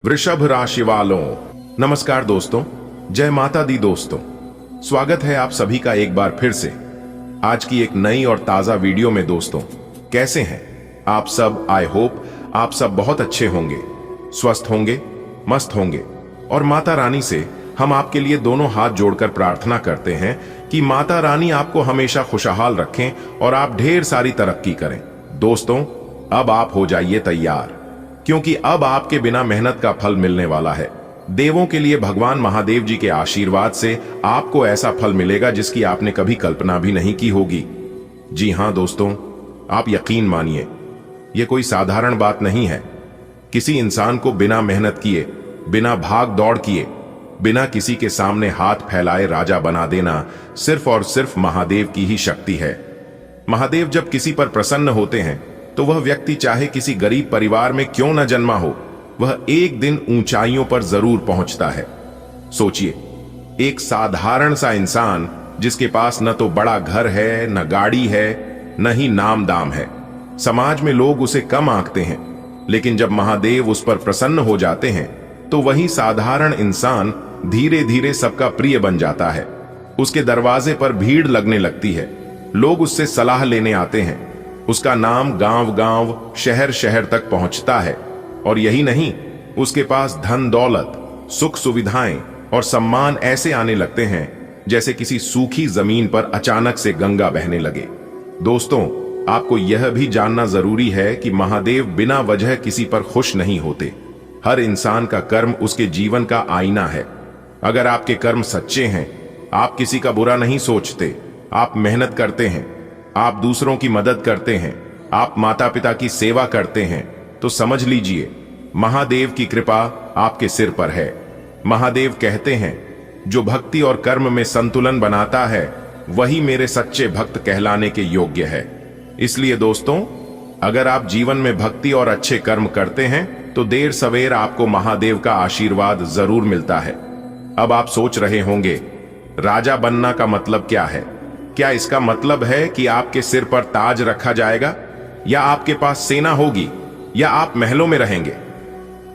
वृषभ राशि वालों, नमस्कार दोस्तों। जय माता दी दोस्तों, स्वागत है आप सभी का एक बार फिर से आज की एक नई और ताजा वीडियो में। दोस्तों, कैसे हैं आप सब? आई होप आप सब बहुत अच्छे होंगे, स्वस्थ होंगे, मस्त होंगे। और माता रानी से हम आपके लिए दोनों हाथ जोड़कर प्रार्थना करते हैं कि माता रानी आपको हमेशा खुशहाल रखें और आप ढेर सारी तरक्की करें। दोस्तों, अब आप हो जाइए तैयार, क्योंकि अब आपके बिना मेहनत का फल मिलने वाला है। देवों के लिए भगवान महादेव जी के आशीर्वाद से आपको ऐसा फल मिलेगा जिसकी आपने कभी कल्पना भी नहीं की होगी। जी हां दोस्तों, आप यकीन मानिए, यह कोई साधारण बात नहीं है। किसी इंसान को बिना मेहनत किए, बिना भाग दौड़ किए, बिना किसी के सामने हाथ फैलाए राजा बना देना सिर्फ और सिर्फ महादेव की ही शक्ति है। महादेव जब किसी पर प्रसन्न होते हैं तो वह व्यक्ति चाहे किसी गरीब परिवार में क्यों न जन्मा हो, वह एक दिन ऊंचाइयों पर जरूर पहुंचता है। सोचिए, एक साधारण सा इंसान जिसके पास न तो बड़ा घर है, न गाड़ी है, न ही नाम दाम है। समाज में लोग उसे कम आंकते हैं, लेकिन जब महादेव उस पर प्रसन्न हो जाते हैं तो वही साधारण इंसान धीरे धीरे सबका प्रिय बन जाता है। उसके दरवाजे पर भीड़ लगने लगती है, लोग उससे सलाह लेने आते हैं, उसका नाम गांव गांव, शहर शहर तक पहुंचता है। और यही नहीं, उसके पास धन दौलत, सुख सुविधाएं और सम्मान ऐसे आने लगते हैं जैसे किसी सूखी जमीन पर अचानक से गंगा बहने लगे। दोस्तों, आपको यह भी जानना जरूरी है कि महादेव बिना वजह किसी पर खुश नहीं होते। हर इंसान का कर्म उसके जीवन का आईना है। अगर आपके कर्म सच्चे हैं, आप किसी का बुरा नहीं सोचते, आप मेहनत करते हैं, आप दूसरों की मदद करते हैं, आप माता पिता की सेवा करते हैं, तो समझ लीजिए महादेव की कृपा आपके सिर पर है। महादेव कहते हैं, जो भक्ति और कर्म में संतुलन बनाता है वही मेरे सच्चे भक्त कहलाने के योग्य है। इसलिए दोस्तों, अगर आप जीवन में भक्ति और अच्छे कर्म करते हैं तो देर सवेर आपको महादेव का आशीर्वाद जरूर मिलता है। अब आप सोच रहे होंगे, राजा बनना का मतलब क्या है? क्या इसका मतलब है कि आपके सिर पर ताज रखा जाएगा, या आपके पास सेना होगी, या आप महलों में रहेंगे?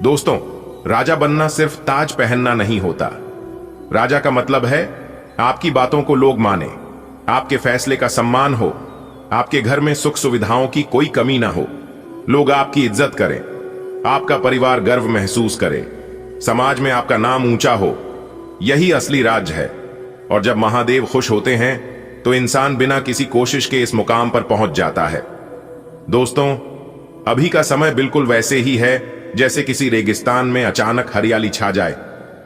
दोस्तों, राजा बनना सिर्फ ताज पहनना नहीं होता। राजा का मतलब है आपकी बातों को लोग माने, आपके फैसले का सम्मान हो, आपके घर में सुख सुविधाओं की कोई कमी ना हो, लोग आपकी इज्जत करें, आपका परिवार गर्व महसूस करे, समाज में आपका नाम ऊंचा हो। यही असली राज है। और जब महादेव खुश होते हैं तो इंसान बिना किसी कोशिश के इस मुकाम पर पहुंच जाता है। दोस्तों, अभी का समय बिल्कुल वैसे ही है जैसे किसी रेगिस्तान में अचानक हरियाली छा जाए।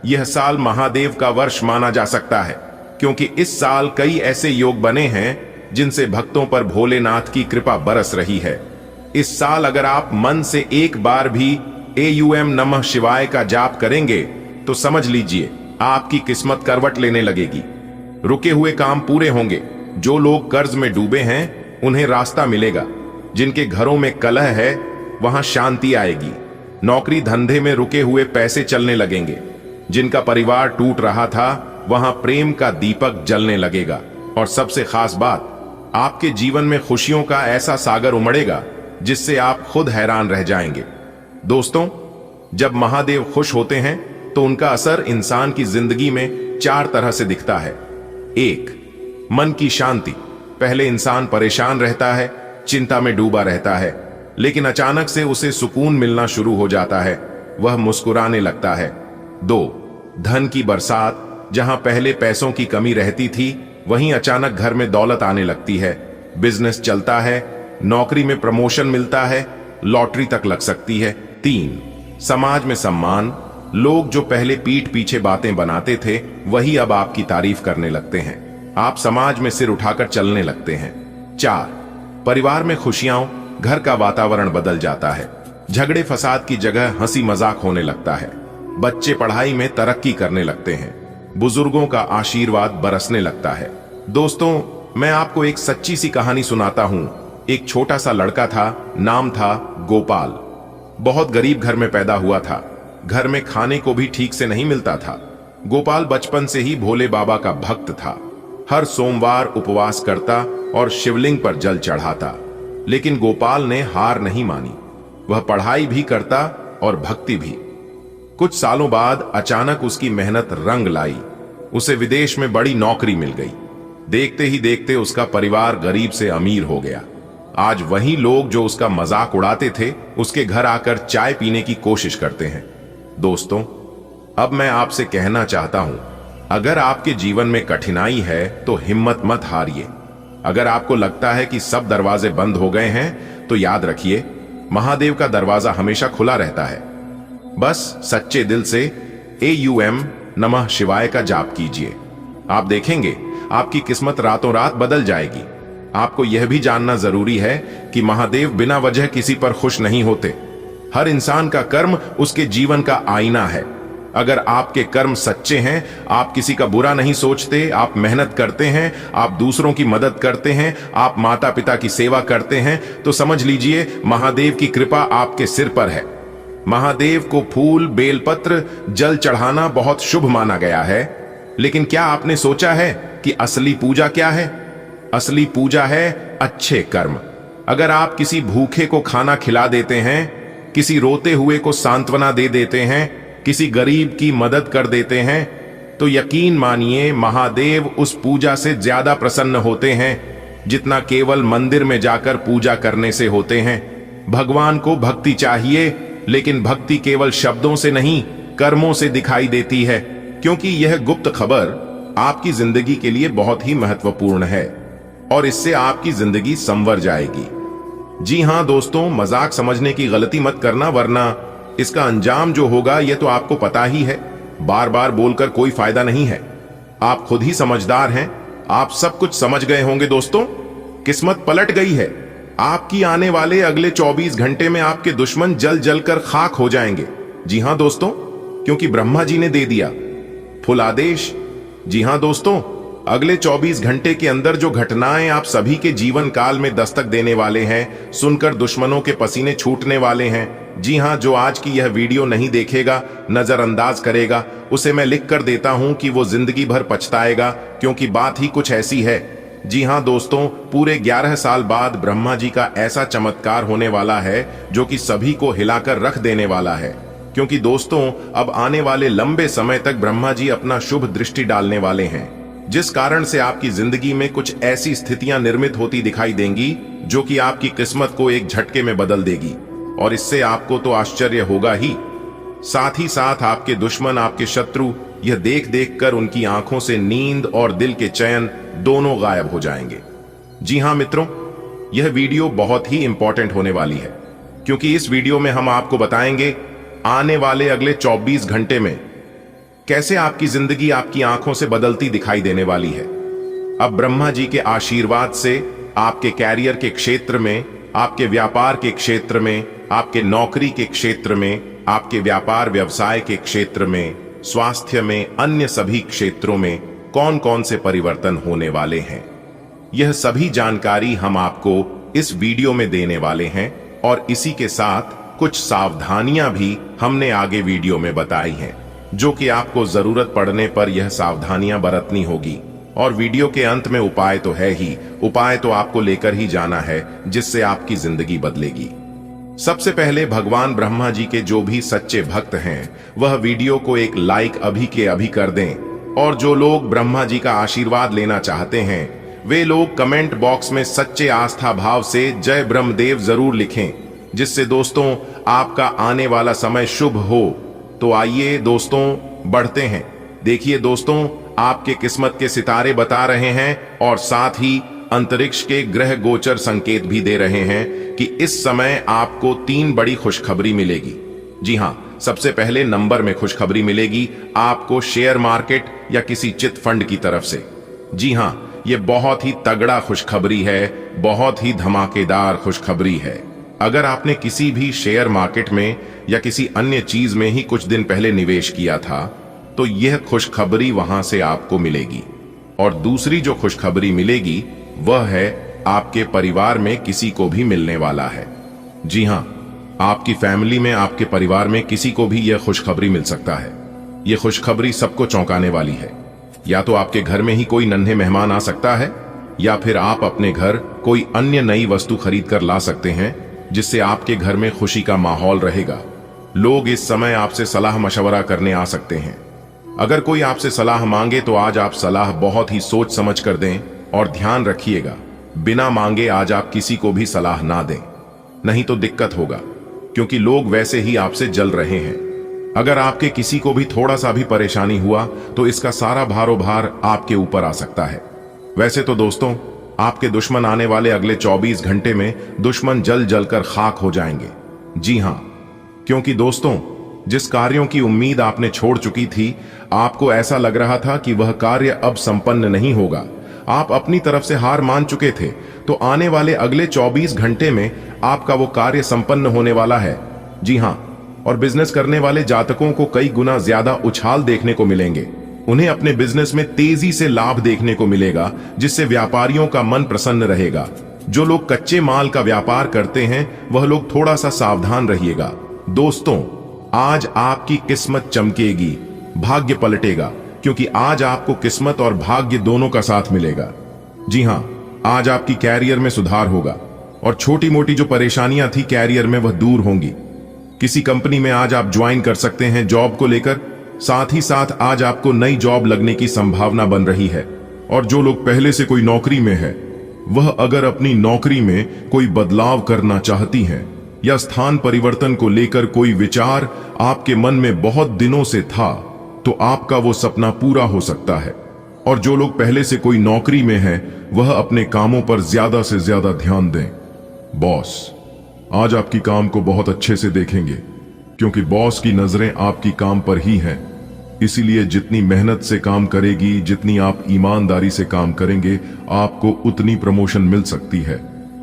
यह साल महादेव का वर्ष माना जा सकता है, क्योंकि इस साल कई ऐसे योग बने हैं जिनसे भक्तों पर भोलेनाथ की कृपा बरस रही है। इस साल अगर आप मन से एक बार भी AUM नमः शिवाय का जाप करेंगे तो समझ लीजिए आपकी किस्मत करवट लेने लगेगी। रुके हुए काम पूरे होंगे। जो लोग कर्ज में डूबे हैं उन्हें रास्ता मिलेगा। जिनके घरों में कलह है वहां शांति आएगी। नौकरी धंधे में रुके हुए पैसे चलने लगेंगे। जिनका परिवार टूट रहा था वहां प्रेम का दीपक जलने लगेगा। और सबसे खास बात, आपके जीवन में खुशियों का ऐसा सागर उमड़ेगा जिससे आप खुद हैरान रह जाएंगे। दोस्तों, जब महादेव खुश होते हैं तो उनका असर इंसान की जिंदगी में 4 तरह से दिखता है। 1, मन की शांति। पहले इंसान परेशान रहता है, चिंता में डूबा रहता है, लेकिन अचानक से उसे सुकून मिलना शुरू हो जाता है, वह मुस्कुराने लगता है। 2, धन की बरसात। जहां पहले पैसों की कमी रहती थी वहीं अचानक घर में दौलत आने लगती है। बिजनेस चलता है, नौकरी में प्रमोशन मिलता है, लॉटरी तक लग सकती है। 3, समाज में सम्मान। लोग जो पहले पीठ पीछे बातें बनाते थे वही अब आपकी तारीफ करने लगते हैं। आप समाज में सिर उठाकर चलने लगते हैं। 4, परिवार में खुशियां। घर का वातावरण बदल जाता है। झगड़े फसाद की जगह हंसी मजाक होने लगता है। बच्चे पढ़ाई में तरक्की करने लगते हैं। बुजुर्गों का आशीर्वाद बरसने लगता है। दोस्तों, मैं आपको एक सच्ची सी कहानी सुनाता हूं। एक छोटा सा लड़का था, नाम था गोपाल। बहुत गरीब घर में पैदा हुआ था। घर में खाने को भी ठीक से नहीं मिलता था। गोपाल बचपन से ही भोले बाबा का भक्त था। हर सोमवार उपवास करता और शिवलिंग पर जल चढ़ाता। लेकिन गोपाल ने हार नहीं मानी। वह पढ़ाई भी करता और भक्ति भी। कुछ सालों बाद अचानक उसकी मेहनत रंग लाई। उसे विदेश में बड़ी नौकरी मिल गई। देखते ही देखते उसका परिवार गरीब से अमीर हो गया। आज वही लोग जो उसका मजाक उड़ाते थे उसके घर आकर चाय पीने की कोशिश करते हैं। दोस्तों, अब मैं आपसे कहना चाहता हूं, अगर आपके जीवन में कठिनाई है तो हिम्मत मत हारिए। अगर आपको लगता है कि सब दरवाजे बंद हो गए हैं तो याद रखिए, महादेव का दरवाजा हमेशा खुला रहता है। बस सच्चे दिल से AUM नमः शिवाय का जाप कीजिए। आप देखेंगे आपकी किस्मत रातों रात बदल जाएगी। आपको यह भी जानना जरूरी है कि महादेव बिना वजह किसी पर खुश नहीं होते। हर इंसान का कर्म उसके जीवन का आईना है। अगर आपके कर्म सच्चे हैं, आप किसी का बुरा नहीं सोचते, आप मेहनत करते हैं, आप दूसरों की मदद करते हैं, आप माता पिता की सेवा करते हैं, तो समझ लीजिए महादेव की कृपा आपके सिर पर है। महादेव को फूल, बेलपत्र, जल चढ़ाना बहुत शुभ माना गया है। लेकिन क्या आपने सोचा है कि असली पूजा क्या है? असली पूजा है अच्छे कर्म। अगर आप किसी भूखे को खाना खिला देते हैं, किसी रोते हुए को सांत्वना दे देते हैं, किसी गरीब की मदद कर देते हैं, तो यकीन मानिए महादेव उस पूजा से ज्यादा प्रसन्न होते हैं जितना केवल मंदिर में जाकर पूजा करने से होते हैं। भगवान को भक्ति चाहिए, लेकिन भक्ति केवल शब्दों से नहीं, कर्मों से दिखाई देती है, क्योंकि यह गुप्त खबर आपकी जिंदगी के लिए बहुत ही महत्वपूर्ण है और इससे आपकी जिंदगी संवर जाएगी। जी हां दोस्तों, मजाक समझने की गलती मत करना, वरना इसका अंजाम जो होगा यह तो आपको पता ही है। बार बार बोलकर कोई फायदा नहीं है। आप खुद ही समझदार हैं, आप सब कुछ समझ गए होंगे। दोस्तों, किस्मत पलट गई है। आपकी आने वाले अगले 24 घंटे में आपके दुश्मन जल जल कर खाक हो जाएंगे। जी हां दोस्तों, क्योंकि ब्रह्मा जी ने दे दिया फुल आदेश। जी हां दोस्तों, अगले 24 घंटे के अंदर जो घटनाएं आप सभी के जीवन काल में दस्तक देने वाले हैं, सुनकर दुश्मनों के पसीने छूटने वाले हैं। जी हां, जो आज की यह वीडियो नहीं देखेगा, नजरअंदाज करेगा, उसे मैं लिख कर देता हूं कि वो जिंदगी भर पछताएगा, क्योंकि बात ही कुछ ऐसी है। जी हां दोस्तों, पूरे 11 साल बाद ब्रह्मा जी का ऐसा चमत्कार होने वाला है जो कि सभी को हिलाकर रख देने वाला है। क्योंकि दोस्तों, अब आने वाले लंबे समय तक ब्रह्मा जी अपना शुभ दृष्टि डालने वाले हैं, जिस कारण से आपकी जिंदगी में कुछ ऐसी स्थितियां निर्मित होती दिखाई देंगी जो कि आपकी किस्मत को एक झटके में बदल देगी। और इससे आपको तो आश्चर्य होगा ही, साथ ही साथ आपके दुश्मन, आपके शत्रु यह देख देख कर उनकी आंखों से नींद और दिल के चैन दोनों गायब हो जाएंगे। जी हां मित्रों, यह वीडियो बहुत ही इंपॉर्टेंट होने वाली है, क्योंकि इस वीडियो में हम आपको बताएंगे आने वाले अगले 24 घंटे में कैसे आपकी जिंदगी आपकी आंखों से बदलती दिखाई देने वाली है। अब ब्रह्मा जी के आशीर्वाद से आपके कैरियर के क्षेत्र में, आपके व्यापार के क्षेत्र में, आपके नौकरी के क्षेत्र में, आपके व्यापार व्यवसाय के क्षेत्र में, स्वास्थ्य में, अन्य सभी क्षेत्रों में कौन कौन से परिवर्तन होने वाले हैं, यह सभी जानकारी हम आपको इस वीडियो में देने वाले हैं। और इसी के साथ कुछ सावधानियां भी हमने आगे वीडियो में बताई हैं, जो कि आपको जरूरत पड़ने पर यह सावधानियां बरतनी होगी। और वीडियो के अंत में उपाय तो है ही, उपाय तो आपको लेकर ही जाना है, जिससे आपकी जिंदगी बदलेगी। सबसे पहले भगवान ब्रह्मा जी के जो भी सच्चे भक्त हैं, वह वीडियो को एक लाइक अभी के अभी कर दें। और जो लोग ब्रह्मा जी का आशीर्वाद लेना चाहते हैं, वे लोग कमेंट बॉक्स में सच्चे आस्था भाव से जय ब्रह्मदेव जरूर लिखें, जिससे दोस्तों आपका आने वाला समय शुभ हो। तो आइए दोस्तों बढ़ते हैं। देखिए दोस्तों, आपके किस्मत के सितारे बता रहे हैं और साथ ही अंतरिक्ष के ग्रह गोचर संकेत भी दे रहे हैं कि इस समय आपको 3 बड़ी खुशखबरी मिलेगी। जी हां, सबसे पहले नंबर में खुशखबरी मिलेगी आपको शेयर मार्केट या किसी चिट फंड की तरफ से। जी हां, यह बहुत ही तगड़ा खुशखबरी है, बहुत ही धमाकेदार खुशखबरी है। अगर आपने किसी भी शेयर मार्केट में या किसी अन्य चीज में ही कुछ दिन पहले निवेश किया था, तो यह खुशखबरी वहां से आपको मिलेगी। और दूसरी जो खुशखबरी मिलेगी वह है आपके परिवार में किसी को भी मिलने वाला है। जी हां, आपकी फैमिली में, आपके परिवार में किसी को भी यह खुशखबरी मिल सकता है। यह खुशखबरी सबको चौंकाने वाली है। या तो आपके घर में ही कोई नन्हे मेहमान आ सकता है, या फिर आप अपने घर कोई अन्य नई वस्तु खरीद कर ला सकते हैं, जिससे आपके घर में खुशी का माहौल रहेगा। लोग इस समय आपसे सलाह मशवरा करने आ सकते हैं। अगर कोई आपसे सलाह मांगे तो आज आप सलाह बहुत ही सोच समझ कर दें और ध्यान रखिएगा, बिना मांगे आज आप किसी को भी सलाह ना दें, नहीं तो दिक्कत होगा, क्योंकि लोग वैसे ही आपसे जल रहे हैं। अगर आपके किसी को भी थोड़ा सा भी परेशानी हुआ तो इसका सारा भारोभार आपके ऊपर आ सकता है। वैसे तो दोस्तों, आपके दुश्मन आने वाले अगले 24 घंटे में दुश्मन जल जलकर खाक हो जाएंगे। जी हां, क्योंकि दोस्तों, जिस कार्यों की उम्मीद आपने छोड़ चुकी थी, आपको ऐसा लग रहा था कि वह कार्य अब संपन्न नहीं होगा, आप अपनी तरफ से हार मान चुके थे, तो आने वाले अगले 24 घंटे में आपका वो कार्य संपन्न होने वाला है। जी हां, और बिजनेस करने वाले जातकों को कई गुना ज्यादा उछाल देखने को मिलेंगे। उन्हें अपने बिजनेस में तेजी से लाभ देखने को मिलेगा, जिससे व्यापारियों का मन प्रसन्न रहेगा। जो लोग कच्चे माल का व्यापार करते हैं वह लोग थोड़ा सा सावधान रहिएगा। दोस्तों, आज आपकी किस्मत चमकेगी, भाग्य पलटेगा, क्योंकि आज आपको किस्मत और भाग्य दोनों का साथ मिलेगा। जी हां, आज आपकी कैरियर में सुधार होगा और छोटी मोटी जो परेशानियां थी कैरियर में वह दूर होंगी। किसी कंपनी में आज आप ज्वाइन कर सकते हैं जॉब को लेकर, साथ ही साथ आज आपको नई जॉब लगने की संभावना बन रही है। और जो लोग पहले से कोई नौकरी में है, वह अगर अपनी नौकरी में कोई बदलाव करना चाहती हैं या स्थान परिवर्तन को लेकर कोई विचार आपके मन में बहुत दिनों से था, तो आपका वो सपना पूरा हो सकता है। और जो लोग पहले से कोई नौकरी में है, वह अपने कामों पर ज्यादा से ज्यादा ध्यान दें। बॉस आज आपकी काम को बहुत अच्छे से देखेंगे, क्योंकि बॉस की नजरें आपकी काम पर ही हैं। इसीलिए जितनी मेहनत से काम करेगी, जितनी आप ईमानदारी से काम करेंगे, आपको उतनी प्रमोशन मिल सकती है।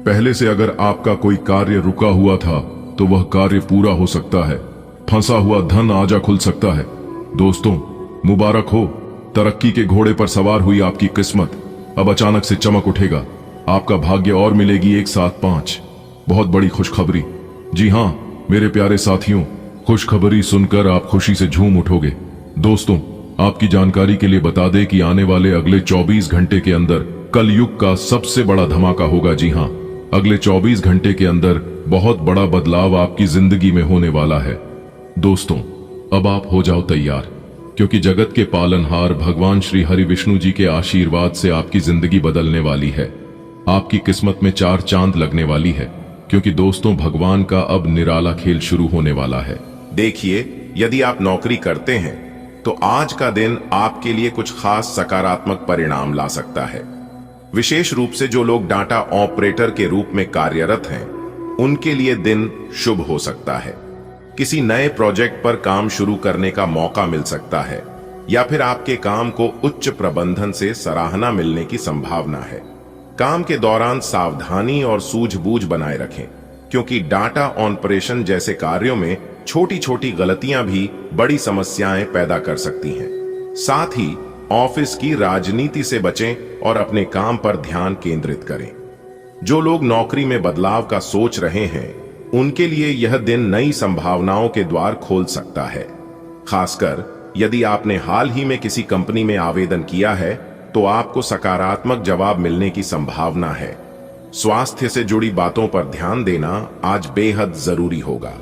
पहले से अगर आपका कोई कार्य रुका हुआ था तो वह कार्य पूरा हो सकता है। फंसा हुआ धन आजा खुल सकता है। दोस्तों, मुबारक हो, तरक्की के घोड़े पर सवार हुई आपकी किस्मत अब अचानक से चमक उठेगा। आपका भाग्य और मिलेगी 1 7 5। बहुत बड़ी खुशखबरी। जी हां मेरे प्यारे साथियों, खुशखबरी सुनकर आप खुशी से झूम उठोगे। दोस्तों, आपकी जानकारी के लिए बता दें कि आने वाले अगले 24 घंटे के अंदर कलयुग का सबसे बड़ा धमाका होगा। जी हां, अगले 24 घंटे के अंदर बहुत बड़ा बदलाव आपकी जिंदगी में होने वाला है। दोस्तों, अब आप हो जाओ तैयार, क्योंकि जगत के पालनहार भगवान श्री हरि विष्णु जी के आशीर्वाद से आपकी जिंदगी बदलने वाली है। आपकी किस्मत में 4 चांद लगने वाली है, क्योंकि दोस्तों, भगवान का अब निराला खेल शुरू होने वाला है। देखिए, यदि आप नौकरी करते हैं तो आज का दिन आपके लिए कुछ खास सकारात्मक परिणाम ला सकता है। विशेष रूप से जो लोग डाटा ऑपरेटर के रूप में कार्यरत हैं, उनके लिए दिन शुभ हो सकता है। किसी नए प्रोजेक्ट पर काम शुरू करने का मौका मिल सकता है, या फिर आपके काम को उच्च प्रबंधन से सराहना मिलने की संभावना है। काम के दौरान सावधानी और सूझबूझ बनाए रखें, क्योंकि डाटा ऑपरेशन जैसे कार्यों में छोटी छोटी गलतियां भी बड़ी समस्याएं पैदा कर सकती हैं। साथ ही ऑफिस की राजनीति से बचें और अपने काम पर ध्यान केंद्रित करें। जो लोग नौकरी में बदलाव का सोच रहे हैं, उनके लिए यह दिन नई संभावनाओं के द्वार खोल सकता है। खासकर यदि आपने हाल ही में किसी कंपनी में आवेदन किया है, तो आपको सकारात्मक जवाब मिलने की संभावना है। स्वास्थ्य से जुड़ी बातों पर ध्यान देना आज बेहद जरूरी होगा।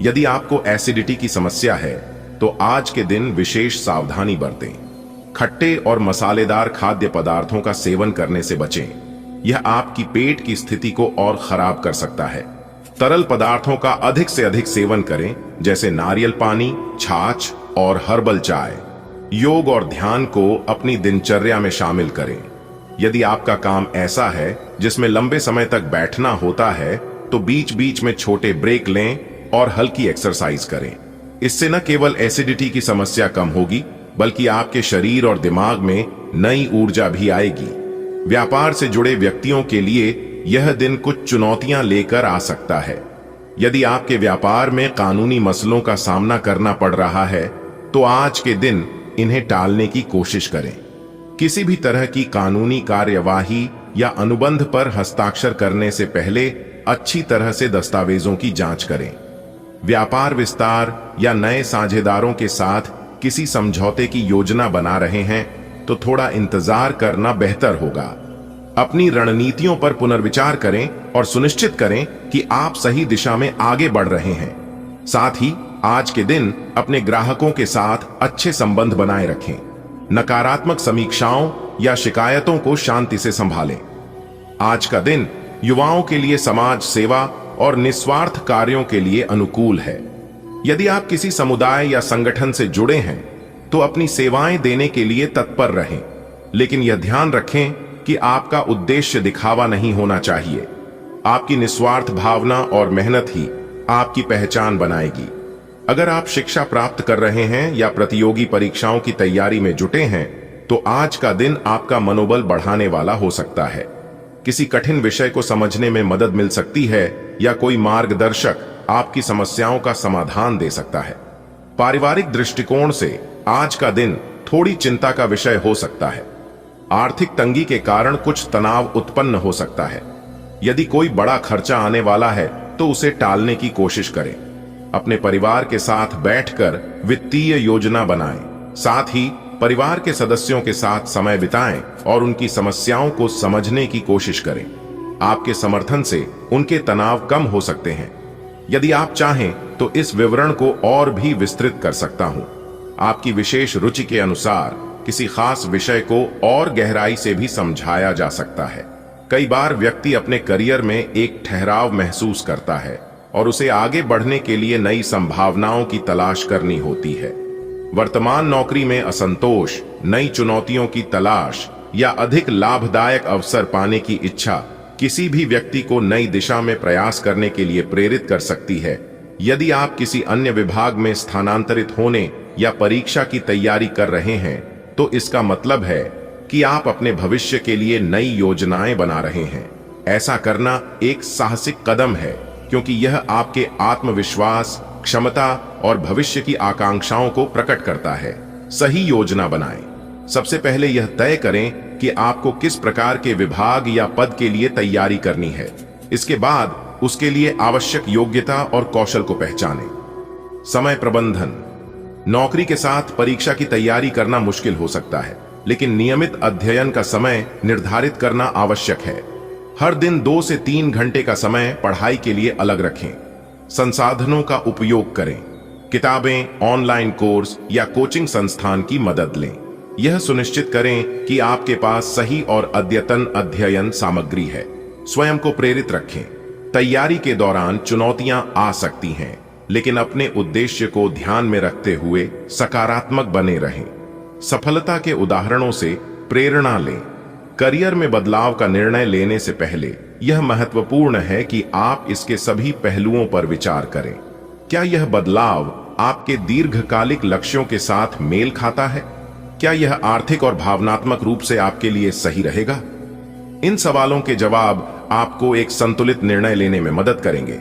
यदि आपको एसिडिटी की समस्या है, तो आज के दिन विशेष सावधानी बरतें। खट्टे और मसालेदार खाद्य पदार्थों का सेवन करने से बचें। यह आपकी पेट की स्थिति को और खराब कर सकता है। तरल पदार्थों का अधिक से अधिक सेवन करें, जैसे नारियल पानी, छाछ और हर्बल चाय। योग और ध्यान को अपनी दिनचर्या में शामिल करें। यदि आपका काम ऐसा है जिसमें लंबे समय तक बैठना होता है, तो बीच बीच में छोटे ब्रेक लें और हल्की एक्सरसाइज करें। इससे न केवल एसिडिटी की समस्या कम होगी, बल्कि आपके शरीर और दिमाग में नई ऊर्जा भी आएगी। व्यापार से जुड़े व्यक्तियों के लिए यह दिन कुछ चुनौतियां लेकर आ सकता है। यदि आपके व्यापार में कानूनी मसलों का सामना करना पड़ रहा है, तो आज के दिन इन्हें टालने की कोशिश करें। किसी भी तरह की कानूनी कार्यवाही या अनुबंध पर हस्ताक्षर करने से पहले अच्छी तरह से दस्तावेजों की जांच करें। व्यापार विस्तार या नए साझेदारों के साथ किसी समझौते की योजना बना रहे हैं, तो थोड़ा इंतजार करना बेहतर होगा। अपनी रणनीतियों पर पुनर्विचार करें और सुनिश्चित करें कि आप सही दिशा में आगे बढ़ रहे हैं। साथ ही आज के दिन अपने ग्राहकों के साथ अच्छे संबंध बनाए रखें। नकारात्मक समीक्षाओं या शिकायतों को शांति से संभालें। आज का दिन युवाओं के लिए समाज सेवा और निस्वार्थ कार्यों के लिए अनुकूल है। यदि आप किसी समुदाय या संगठन से जुड़े हैं तो अपनी सेवाएं देने के लिए तत्पर रहें, लेकिन यह ध्यान रखें कि आपका उद्देश्य दिखावा नहीं होना चाहिए। आपकी निस्वार्थ भावना और मेहनत ही आपकी पहचान बनाएगी। अगर आप शिक्षा प्राप्त कर रहे हैं या प्रतियोगी परीक्षाओं की तैयारी में जुटे हैं तो आज का दिन आपका मनोबल बढ़ाने वाला हो सकता है। किसी कठिन विषय को समझने में मदद मिल सकती है या कोई मार्गदर्शक आपकी समस्याओं का समाधान दे सकता है। पारिवारिक दृष्टिकोण से आज का दिन थोड़ी चिंता का विषय हो सकता है। आर्थिक तंगी के कारण कुछ तनाव उत्पन्न हो सकता है। यदि कोई बड़ा खर्चा आने वाला है तो उसे टालने की कोशिश करें। अपने परिवार के साथ बैठकर वित्तीय योजना बनाएं। साथ ही परिवार के सदस्यों के साथ समय बिताएं और उनकी समस्याओं को समझने की कोशिश करें। आपके समर्थन से उनके तनाव कम हो सकते हैं। यदि आप चाहें तो इस विवरण को और भी विस्तृत कर सकता हूं। आपकी विशेष रुचि के अनुसार किसी खास विषय को और गहराई से भी समझाया जा सकता है। कई बार व्यक्ति अपने करियर में एक ठहराव महसूस करता है और उसे आगे बढ़ने के लिए नई संभावनाओं की तलाश करनी होती है। वर्तमान नौकरी में असंतोष, नई चुनौतियों की तलाश या अधिक लाभदायक अवसर पाने की इच्छा किसी भी व्यक्ति को नई दिशा में प्रयास करने के लिए प्रेरित कर सकती है। यदि आप किसी अन्य विभाग में स्थानांतरित होने या परीक्षा की तैयारी कर रहे हैं तो इसका मतलब है कि आप अपने भविष्य के लिए नई योजनाएं बना रहे हैं। ऐसा करना एक साहसिक कदम है क्योंकि यह आपके आत्मविश्वास, क्षमता और भविष्य की आकांक्षाओं को प्रकट करता है। सही योजना बनाएं। सबसे पहले यह तय करें कि आपको किस प्रकार के विभाग या पद के लिए तैयारी करनी है। इसके बाद उसके लिए आवश्यक योग्यता और कौशल को पहचानें। समय प्रबंधन। नौकरी के साथ परीक्षा की तैयारी करना मुश्किल हो सकता है, लेकिन नियमित अध्ययन का समय निर्धारित करना आवश्यक है। हर दिन 2 से 3 घंटे का समय पढ़ाई के लिए अलग रखें। संसाधनों का उपयोग करें। किताबें, ऑनलाइन कोर्स या कोचिंग संस्थान की मदद लें। यह सुनिश्चित करें कि आपके पास सही और अद्यतन अध्ययन सामग्री है। स्वयं को प्रेरित रखें। तैयारी के दौरान चुनौतियां आ सकती हैं, लेकिन अपने उद्देश्य को ध्यान में रखते हुए सकारात्मक बने रहें। सफलता के उदाहरणों से प्रेरणा लें। करियर में बदलाव का निर्णय लेने से पहले यह महत्वपूर्ण है कि आप इसके सभी पहलुओं पर विचार करें। क्या यह बदलाव आपके दीर्घकालिक लक्ष्यों के साथ मेल खाता है? क्या यह आर्थिक और भावनात्मक रूप से आपके लिए सही रहेगा? इन सवालों के जवाब आपको एक संतुलित निर्णय लेने में मदद करेंगे।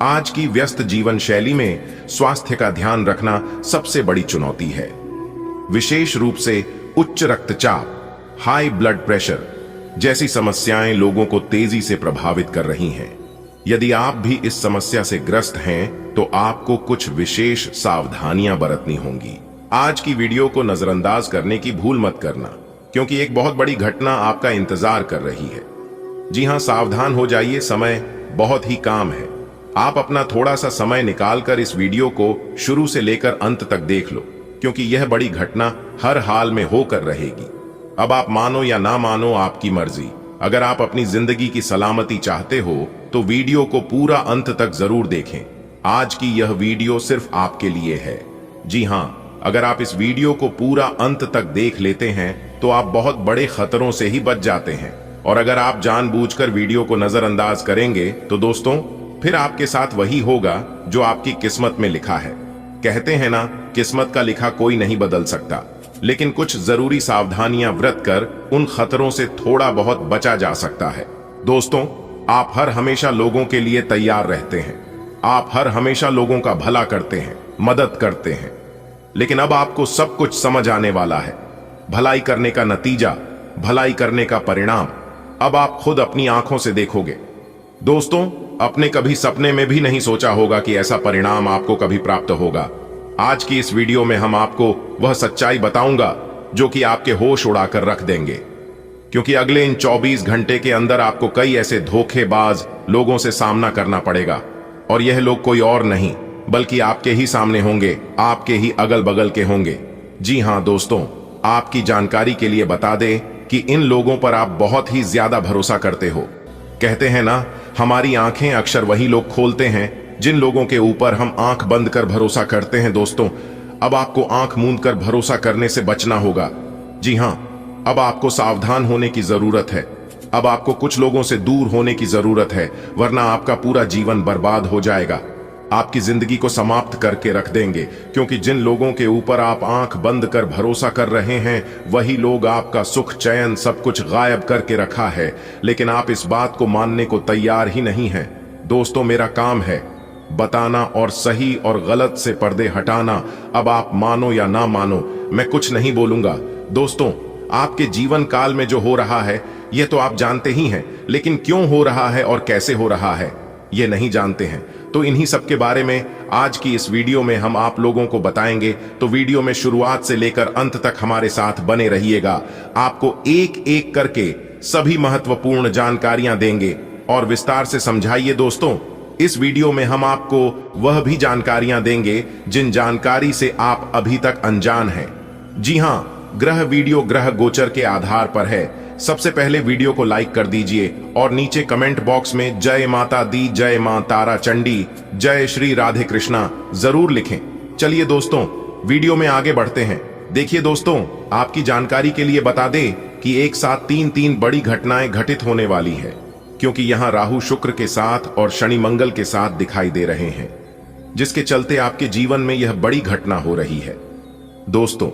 आज की व्यस्त जीवन शैली में स्वास्थ्य का ध्यान रखना सबसे बड़ी चुनौती है, विशेष रूप से उच्च रक्तचाप, हाई ब्लड प्रेशर जैसी समस्याएं लोगों को तेजी से प्रभावित कर रही हैं। यदि आप भी इस समस्या से ग्रस्त हैं तो आपको कुछ विशेष सावधानियां बरतनी होंगी। आज की वीडियो को नजरअंदाज करने की भूल मत करना, क्योंकि एक बहुत बड़ी घटना आपका इंतजार कर रही है। जी हां, सावधान हो जाइए, समय बहुत ही काम है। आप अपना थोड़ा सा समय निकालकर इस वीडियो को शुरू से लेकर अंत तक देख लो, क्योंकि यह बड़ी घटना हर हाल में होकर रहेगी। अब आप मानो या ना मानो, आपकी मर्जी। अगर आप अपनी जिंदगी की सलामती चाहते हो तो वीडियो को पूरा अंत तक जरूर देखें। आज की यह वीडियो सिर्फ आपके लिए है। जी हां, अगर आप इस वीडियो को पूरा अंत तक देख लेते हैं तो आप बहुत बड़े खतरों से ही बच जाते हैं। और अगर आप जानबूझकर वीडियो को नजरअंदाज करेंगे तो दोस्तों, फिर आपके साथ वही होगा जो आपकी किस्मत में लिखा है। कहते हैं ना, किस्मत का लिखा कोई नहीं बदल सकता, लेकिन कुछ जरूरी सावधानियां बरत कर उन खतरों से थोड़ा बहुत बचा जा सकता है। दोस्तों, आप हर हमेशा लोगों के लिए तैयार रहते हैं। आप हर हमेशा लोगों का भला करते हैं, मदद करते हैं, लेकिन अब आपको सब कुछ समझ आने वाला है। भलाई करने का नतीजा, भलाई करने का परिणाम अब आप खुद अपनी आंखों से देखोगे। दोस्तों, अपने कभी सपने में भी नहीं सोचा होगा कि ऐसा परिणाम आपको कभी प्राप्त होगा। आज की इस वीडियो में हम आपको वह सच्चाई बताऊंगा जो कि आपके होश उड़ाकर रख देंगे, क्योंकि अगले इन 24 घंटे के अंदर आपको कई ऐसे धोखेबाज लोगों से सामना करना पड़ेगा। और यह लोग कोई और नहीं, बल्कि आपके ही सामने होंगे, आपके ही अगल बगल के होंगे। जी हां दोस्तों, आपकी जानकारी के लिए बता दें कि इन लोगों पर आप बहुत ही ज्यादा भरोसा करते हो। कहते हैं ना, हमारी आंखें अक्सर वही लोग खोलते हैं जिन लोगों के ऊपर हम आंख बंद कर भरोसा करते हैं। दोस्तों, अब आपको आंख मूंद कर भरोसा करने से बचना होगा। जी हां, अब आपको सावधान होने की जरूरत है। अब आपको कुछ लोगों से दूर होने की जरूरत है, वरना आपका पूरा जीवन बर्बाद हो जाएगा। आपकी जिंदगी को समाप्त करके रख देंगे, क्योंकि जिन लोगों के ऊपर आप आंख बंद कर भरोसा कर रहे हैं, वही लोग आपका सुख चैन सब कुछ गायब करके रखा है। लेकिन आप इस बात को मानने को तैयार ही नहीं हैं। दोस्तों, मेरा काम है बताना और सही और गलत से पर्दे हटाना। अब आप मानो या ना मानो, मैं कुछ नहीं बोलूंगा। दोस्तों, आपके जीवन काल में जो हो रहा है यह तो आप जानते ही हैं, लेकिन क्यों हो रहा है और कैसे हो रहा है ये नहीं जानते हैं। तो इन्हीं सब के बारे में आज की इस वीडियो में हम आप लोगों को बताएंगे। तो वीडियो में शुरुआत से लेकर अंत तक हमारे साथ बने रहिएगा। आपको एक एक करके सभी महत्वपूर्ण जानकारियां देंगे और विस्तार से समझाइए। दोस्तों, इस वीडियो में हम आपको वह भी जानकारियां देंगे जिन जानकारी से आप अभी तक अनजान हैं। जी हां, ग्रह वीडियो ग्रह गोचर के आधार पर है। सबसे पहले वीडियो को लाइक कर दीजिए और नीचे कमेंट बॉक्स में जय माता दी, जय मां तारा चंडी, जय श्री राधे कृष्णा जरूर लिखें। चलिए दोस्तों, वीडियो में आगे बढ़ते हैं। देखिए दोस्तों, आपकी जानकारी के लिए बता दें कि एक साथ तीन बड़ी घटनाएं घटित होने वाली है, क्योंकि यहां राहु शुक्र के साथ और शनि मंगल के साथ दिखाई दे रहे हैं, जिसके चलते आपके जीवन में यह बड़ी घटना हो रही है। दोस्तों,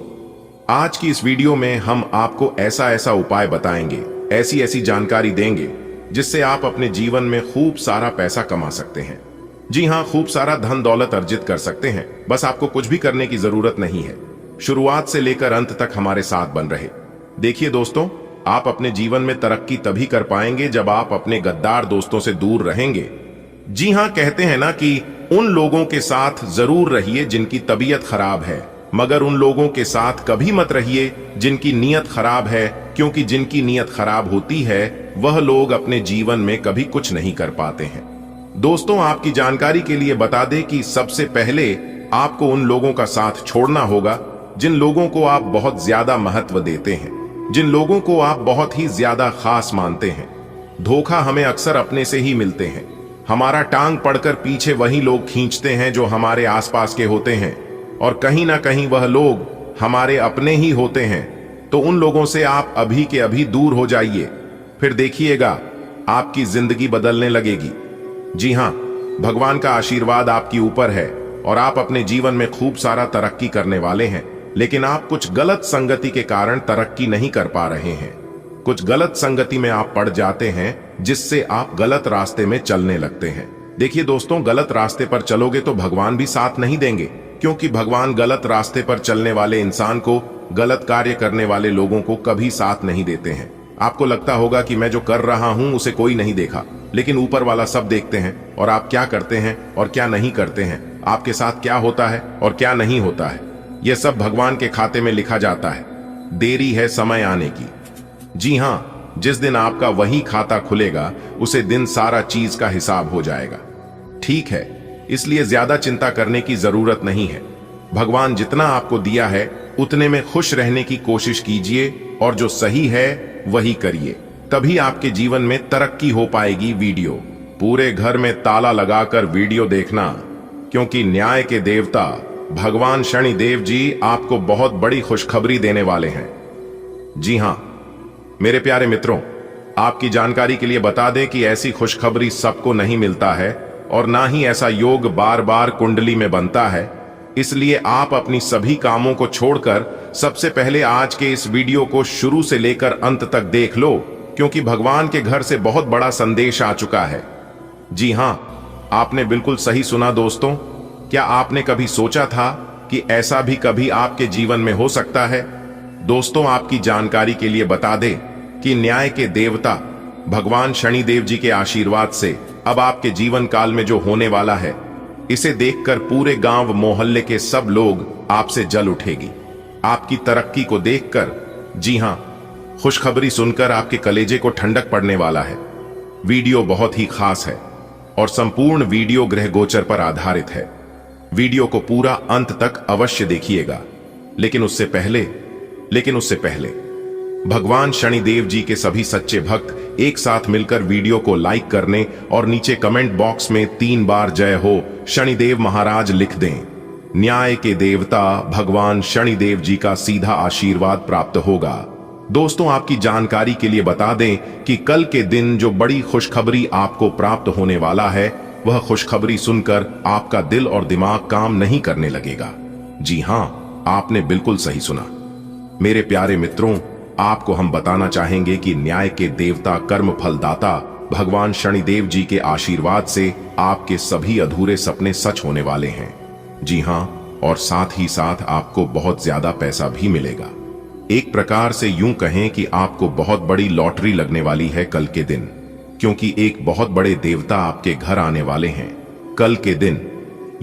आज की इस वीडियो में हम आपको ऐसा ऐसा उपाय बताएंगे, ऐसी ऐसी जानकारी देंगे जिससे आप अपने जीवन में खूब सारा पैसा कमा सकते हैं। जी हां, खूब सारा धन दौलत अर्जित कर सकते हैं। बस आपको कुछ भी करने की जरूरत नहीं है। शुरुआत से लेकर अंत तक हमारे साथ बन रहे। देखिए दोस्तों, आप अपने जीवन में तरक्की तभी कर पाएंगे जब आप अपने गद्दार दोस्तों से दूर रहेंगे। जी हां, कहते हैं ना कि उन लोगों के साथ जरूर रहिए जिनकी तबीयत खराब है, मगर उन लोगों के साथ कभी मत रहिए जिनकी नीयत खराब है, क्योंकि जिनकी नीयत खराब होती है वह लोग अपने जीवन में कभी कुछ नहीं कर पाते हैं। दोस्तों, आपकी जानकारी के लिए बता दें कि सबसे पहले आपको उन लोगों का साथ छोड़ना होगा जिन लोगों को आप बहुत ज्यादा महत्व देते हैं, जिन लोगों को आप बहुत ही ज्यादा खास मानते हैं। धोखा हमें अक्सर अपने से ही मिलते हैं। हमारा टांग पड़कर पीछे वही लोग खींचते हैं जो हमारे आसपास के होते हैं, और कहीं ना कहीं वह लोग हमारे अपने ही होते हैं। तो उन लोगों से आप अभी के अभी दूर हो जाइए, फिर देखिएगा आपकी जिंदगी बदलने लगेगी। जी हां, भगवान का आशीर्वाद आपके ऊपर है और आप अपने जीवन में खूब सारा तरक्की करने वाले हैं, लेकिन आप कुछ गलत संगति के कारण तरक्की नहीं कर पा रहे हैं। कुछ गलत संगति में आप पड़ जाते हैं, जिससे आप गलत रास्ते में चलने लगते हैं। देखिए दोस्तों, गलत रास्ते पर चलोगे तो भगवान भी साथ नहीं देंगे, क्योंकि भगवान गलत रास्ते पर चलने वाले इंसान को, गलत कार्य करने वाले लोगों को कभी साथ नहीं देते हैं। आपको लगता होगा कि मैं जो कर रहा हूं उसे कोई नहीं देखा, लेकिन ऊपर वाला सब देखते हैं, और आप क्या करते हैं और क्या नहीं करते हैं, आपके साथ क्या होता है और क्या नहीं होता है, यह सब भगवान के खाते में लिखा जाता है। देरी है समय आने की। जी हां, जिस दिन आपका वही खाता खुलेगा उसे दिन सारा चीज का हिसाब हो जाएगा। ठीक है, इसलिए ज्यादा चिंता करने की जरूरत नहीं है। भगवान जितना आपको दिया है उतने में खुश रहने की कोशिश कीजिए, और जो सही है वही करिए, तभी आपके जीवन में तरक्की हो पाएगी। वीडियो पूरे घर में ताला लगाकर वीडियो देखना, क्योंकि न्याय के देवता भगवान शनि देव जी आपको बहुत बड़ी खुशखबरी देने वाले हैं। जी हां मेरे प्यारे मित्रों, आपकी जानकारी के लिए बता दें कि ऐसी खुशखबरी सबको नहीं मिलता है, और ना ही ऐसा योग बार बार कुंडली में बनता है। इसलिए आप अपनी सभी कामों को छोड़कर सबसे पहले आज के इस वीडियो को शुरू से लेकर अंत तक देख लो, क्योंकि भगवान के घर से बहुत बड़ा संदेश आ चुका है। जी हां, आपने बिल्कुल सही सुना दोस्तों। क्या आपने कभी सोचा था कि ऐसा भी कभी आपके जीवन में हो सकता है? दोस्तों, आपकी जानकारी के लिए बता दें कि न्याय के देवता भगवान शनि देव जी के आशीर्वाद से अब आपके जीवन काल में जो होने वाला है, इसे देखकर पूरे गांव मोहल्ले के सब लोग आपसे जल उठेगी। आपकी तरक्की को देखकर, जी हां, खुशखबरी सुनकर आपके कलेजे को ठंडक पड़ने वाला है। वीडियो बहुत ही खास है और संपूर्ण वीडियो ग्रह गोचर पर आधारित है। वीडियो को पूरा अंत तक अवश्य देखिएगा। लेकिन उससे पहले भगवान शनिदेव जी के सभी सच्चे भक्त एक साथ मिलकर वीडियो को लाइक करने और नीचे कमेंट बॉक्स में 3 बार जय हो शनिदेव महाराज लिख दें। न्याय के देवता भगवान शनिदेव जी का सीधा आशीर्वाद प्राप्त होगा। दोस्तों, आपकी जानकारी के लिए बता दें कि कल के दिन जो बड़ी खुशखबरी आपको प्राप्त होने वाला है, वह खुशखबरी सुनकर आपका दिल और दिमाग काम नहीं करने लगेगा। जी हां, आपने बिल्कुल सही सुना। मेरे प्यारे मित्रों, आपको हम बताना चाहेंगे कि न्याय के देवता कर्म फलदाता भगवान शनिदेव जी के आशीर्वाद से आपके सभी अधूरे सपने सच होने वाले हैं। जी हां, और साथ ही साथ आपको बहुत ज्यादा पैसा भी मिलेगा। एक प्रकार से यूं कहें कि आपको बहुत बड़ी लॉटरी लगने वाली है कल के दिन, क्योंकि एक बहुत बड़े देवता आपके घर आने वाले हैं। कल के दिन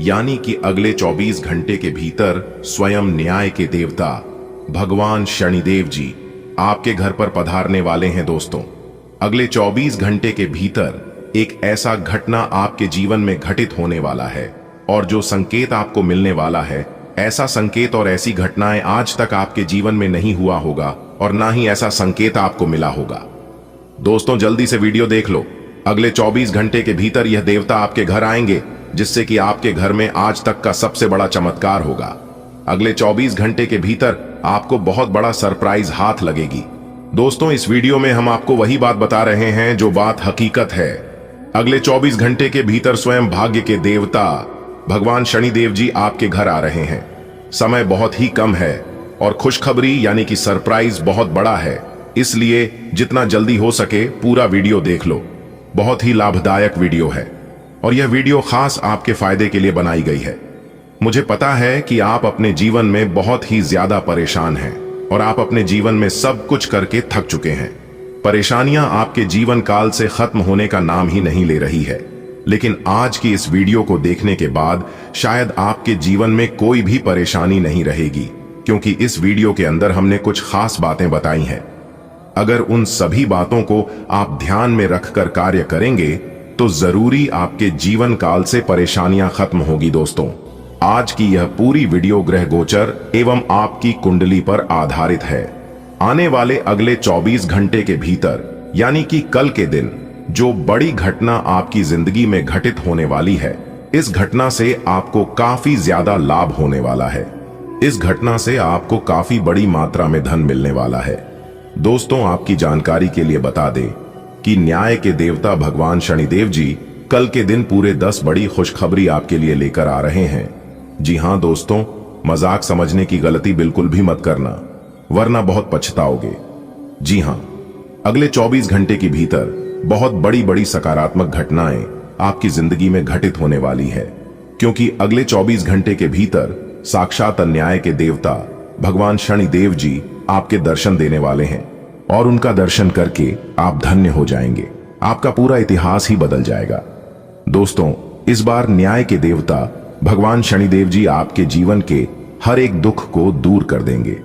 यानी कि अगले 24 घंटे के भीतर स्वयं न्याय के देवता भगवान शनिदेव जी आपके घर पर पधारने वाले हैं। दोस्तों, अगले 24 घंटे के भीतर एक ऐसा घटना आपके जीवन में घटित होने वाला है, और जो संकेत आपको मिलने वाला है, ऐसा संकेत और ऐसी घटनाएं आज तक आपके जीवन में नहीं हुआ होगा और ना ही ऐसा संकेत आपको मिला होगा। दोस्तों, जल्दी से वीडियो देख लो। अगले 24 घंटे के भीतर यह देवता आपके घर आएंगे, जिससे कि आपके घर में आज तक का सबसे बड़ा चमत्कार होगा। अगले 24 घंटे के भीतर आपको बहुत बड़ा सरप्राइज हाथ लगेगी। दोस्तों, इस वीडियो में हम आपको वही बात बता रहे हैं जो बात हकीकत है। अगले 24 घंटे के भीतर स्वयं भाग्य के देवता भगवान शनिदेव जी आपके घर आ रहे हैं। समय बहुत ही कम है और खुशखबरी यानी कि सरप्राइज बहुत बड़ा है, इसलिए जितना जल्दी हो सके पूरा वीडियो देख लो। बहुत ही लाभदायक वीडियो है और यह वीडियो खास आपके फायदे के लिए बनाई गई है। मुझे पता है कि आप अपने जीवन में बहुत ही ज्यादा परेशान हैं और आप अपने जीवन में सब कुछ करके थक चुके हैं। परेशानियां आपके जीवन काल से खत्म होने का नाम ही नहीं ले रही है। लेकिन आज की इस वीडियो को देखने के बाद शायद आपके जीवन में कोई भी परेशानी नहीं रहेगी, क्योंकि इस वीडियो के अंदर हमने कुछ खास बातें बताई हैं। अगर उन सभी बातों को आप ध्यान में रखकर कार्य करेंगे तो जरूरी आपके जीवन काल से परेशानियां खत्म होगी। दोस्तों, आज की यह पूरी वीडियो ग्रह गोचर एवं आपकी कुंडली पर आधारित है। आने वाले अगले 24 घंटे के भीतर यानी कि कल के दिन जो बड़ी घटना आपकी जिंदगी में घटित होने वाली है, इस घटना से आपको काफी ज्यादा लाभ होने वाला है। इस घटना से आपको काफी बड़ी मात्रा में धन मिलने वाला है। दोस्तों, आपकी जानकारी के लिए बता दें कि न्याय के देवता भगवान शनिदेव जी कल के दिन पूरे 10 बड़ी खुशखबरी आपके लिए लेकर आ रहे हैं। जी हां दोस्तों, मजाक समझने की गलती बिल्कुल भी मत करना, वरना बहुत पछताओगे। जी हां, अगले 24 घंटे के भीतर बहुत बड़ी बड़ी सकारात्मक घटनाएं आपकी जिंदगी में घटित होने वाली है, क्योंकि अगले 24 घंटे के भीतर साक्षात न्याय के देवता भगवान शनिदेव जी आपके दर्शन देने वाले हैं और उनका दर्शन करके आप धन्य हो जाएंगे। आपका पूरा इतिहास ही बदल जाएगा। दोस्तों, इस बार न्याय के देवता भगवान शनिदेव जी आपके जीवन के हर एक दुख को दूर कर देंगे।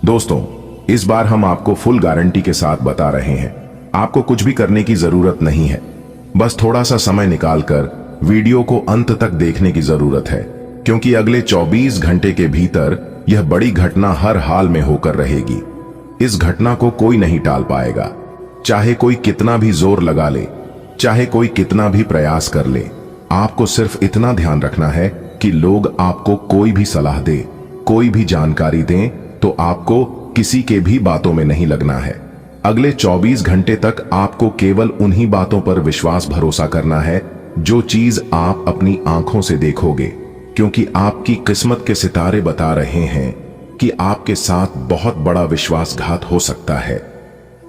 दोस्तों, इस बार हम आपको फुल गारंटी के साथ बता रहे हैं, आपको कुछ भी करने की जरूरत नहीं है। बस थोड़ा सा समय निकालकर वीडियो को अंत तक देखने की जरूरत है, क्योंकि अगले 24 घंटे के भीतर यह बड़ी घटना हर हाल में होकर रहेगी। इस घटना को कोई नहीं टाल पाएगा, चाहे कोई कितना भी जोर लगा ले, चाहे कोई कितना भी प्रयास कर ले। आपको सिर्फ इतना ध्यान रखना है कि लोग आपको कोई भी सलाह दे, कोई भी जानकारी दें, तो आपको किसी के भी बातों में नहीं लगना है। अगले 24 घंटे तक आपको केवल उन्हीं बातों पर विश्वास भरोसा करना है जो चीज आप अपनी आंखों से देखोगे, क्योंकि आपकी किस्मत के सितारे बता रहे हैं कि आपके साथ बहुत बड़ा विश्वासघात हो सकता है।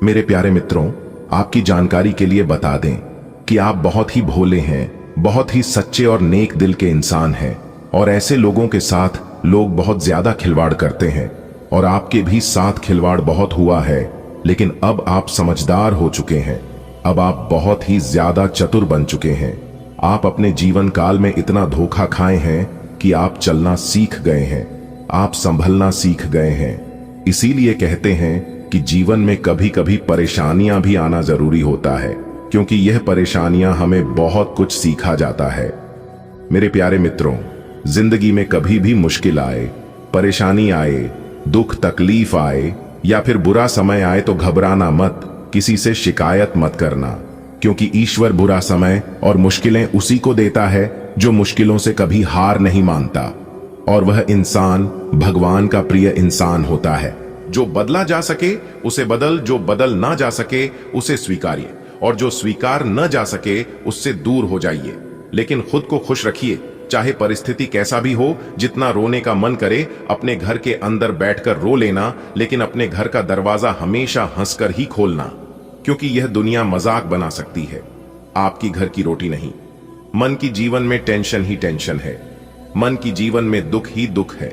मेरे प्यारे मित्रों, आपकी जानकारी के लिए बता दें कि आप बहुत ही भोले हैं, बहुत ही सच्चे और नेक दिल के इंसान हैं, और ऐसे लोगों के साथ लोग बहुत ज्यादा खिलवाड़ करते हैं, और आपके भी साथ खिलवाड़ बहुत हुआ है। लेकिन अब आप समझदार हो चुके हैं, अब आप बहुत ही ज्यादा चतुर बन चुके हैं। आप अपने जीवन काल में इतना धोखा खाए हैं कि आप चलना सीख गए हैं, आप संभलना सीख गए हैं। इसीलिए कहते हैं कि जीवन में कभी कभी परेशानियां भी आना जरूरी होता है, क्योंकि यह परेशानियां हमें बहुत कुछ सिखा जाता है। मेरे प्यारे मित्रों, जिंदगी में कभी भी मुश्किल आए, परेशानी आए, दुख तकलीफ आए या फिर बुरा समय आए तो घबराना मत, किसी से शिकायत मत करना, क्योंकि ईश्वर बुरा समय और मुश्किलें उसी को देता है जो मुश्किलों से कभी हार नहीं मानता। और वह इंसान भगवान का प्रिय इंसान होता है। जो बदला जा सके उसे बदल, जो बदल ना जा सके उसे स्वीकारिए, और जो स्वीकार न जा सके उससे दूर हो जाइए। लेकिन खुद को खुश रखिए, चाहे परिस्थिति कैसा भी हो। जितना रोने का मन करे अपने घर के अंदर बैठकर रो लेना, लेकिन अपने घर का दरवाजा हमेशा हंसकर ही खोलना, क्योंकि यह दुनिया मजाक बना सकती है, आपकी घर की रोटी नहीं। मन की जीवन में टेंशन ही टेंशन है, मन की जीवन में दुख ही दुख है,